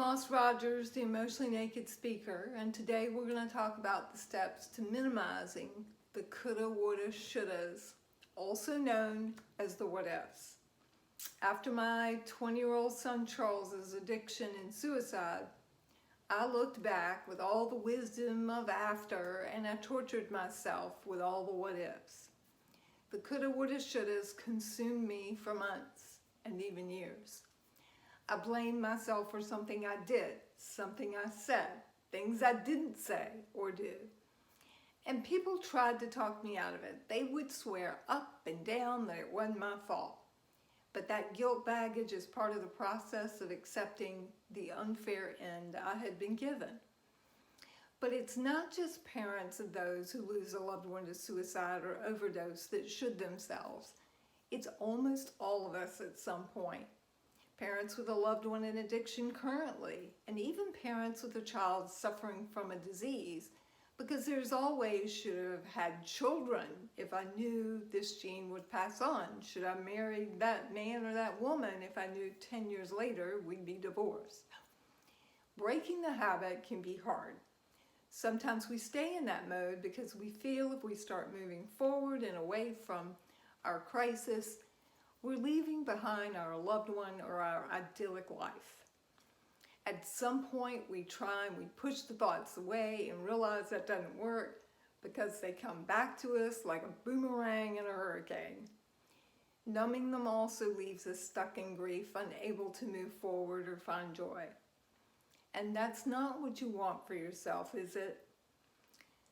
Moss Rogers, the Emotionally Naked Speaker, and today we're going to talk about the steps to minimizing the coulda, woulda, shouldas, also known as the what ifs. After my 20-year-old son Charles's addiction and suicide, I looked back with all the wisdom of after, and I tortured myself with all the what ifs. The coulda, woulda, shouldas consumed me for months and even years. I blamed myself for something I did, something I said, things I didn't say or do. And people tried to talk me out of it. They would swear up and down that it wasn't my fault. But that guilt baggage is part of the process of accepting the unfair end I had been given. But it's not just parents of those who lose a loved one to suicide or overdose that should themselves. It's almost all of us at some point. Parents with a loved one in addiction currently, and even parents with a child suffering from a disease, because there's always should have had children if I knew this gene would pass on. Should I marry that man or that woman if I knew 10 years later we'd be divorced? Breaking the habit can be hard. Sometimes we stay in that mode because we feel if we start moving forward and away from our crisis, we're leaving behind our loved one or our idyllic life. At some point, we try and we push the thoughts away and realize that doesn't work because they come back to us like a boomerang in a hurricane. Numbing them also leaves us stuck in grief, unable to move forward or find joy. And that's not what you want for yourself, is it?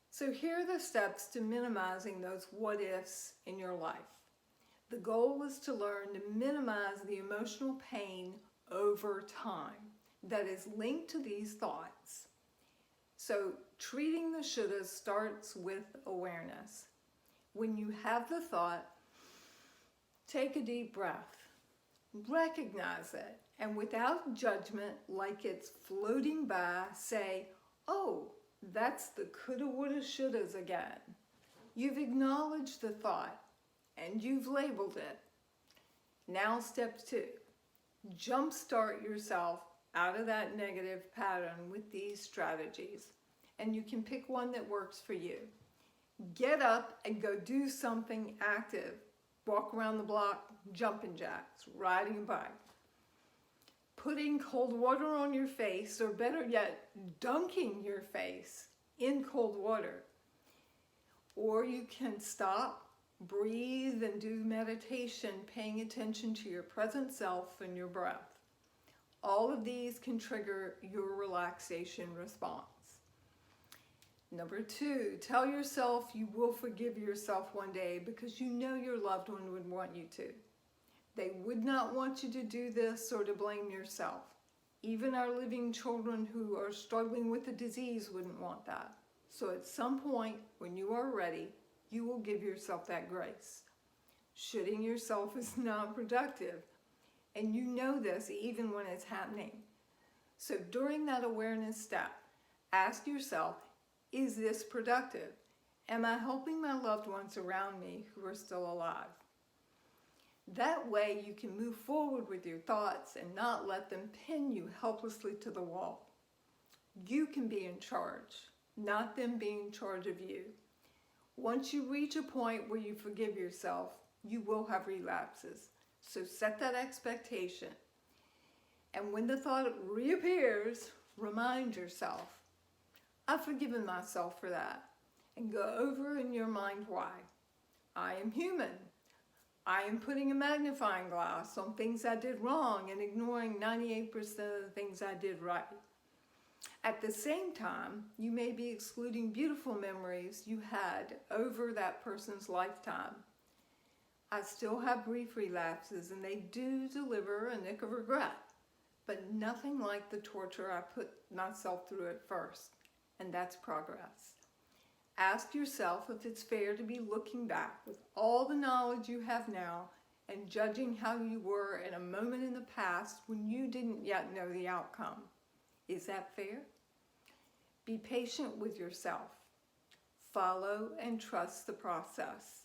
So here are the steps to minimizing those what ifs in your life. The goal was to learn to minimize the emotional pain over time that is linked to these thoughts. So treating the shouldas starts with awareness. When you have the thought, take a deep breath, recognize it, and without judgment, like it's floating by, say, oh, that's the coulda, woulda, shouldas again. You've acknowledged the thought and you've labeled it. Now step 2, jumpstart yourself out of that negative pattern with these strategies. And you can pick one that works for you. Get up and go do something active. Walk around the block, jumping jacks, riding a bike. Putting cold water on your face, or better yet, dunking your face in cold water. Or you can stop, breathe, and do meditation, paying attention to your present self and your breath. All of these can trigger your relaxation response. Number 2, tell yourself you will forgive yourself one day because you know your loved one would want you to. They would not want you to do this or to blame yourself. Even our living children who are struggling with the disease wouldn't want that. So at some point, when you are ready, you will give yourself that grace. Shooting yourself is not productive, and you know this even when it's happening. So during that awareness step, ask yourself, is this productive? Am I helping my loved ones around me who are still alive? That way you can move forward with your thoughts and not let them pin you helplessly to the wall. You can be in charge, not them being in charge of you. Once you reach a point where you forgive yourself, you will have relapses. So set that expectation. And when the thought reappears, remind yourself, I've forgiven myself for that. And go over in your mind why. I am human. I am putting a magnifying glass on things I did wrong and ignoring 98% of the things I did right. At the same time, you may be excluding beautiful memories you had over that person's lifetime. I still have brief relapses and they do deliver a nick of regret, but nothing like the torture I put myself through at first, and that's progress. Ask yourself if it's fair to be looking back with all the knowledge you have now and judging how you were at a moment in the past when you didn't yet know the outcome. Is that fair? Be patient with yourself. Follow and trust the process.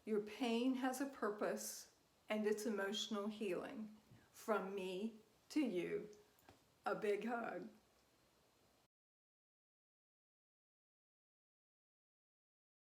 Your pain has a purpose and it's emotional healing. From me to you, a big hug.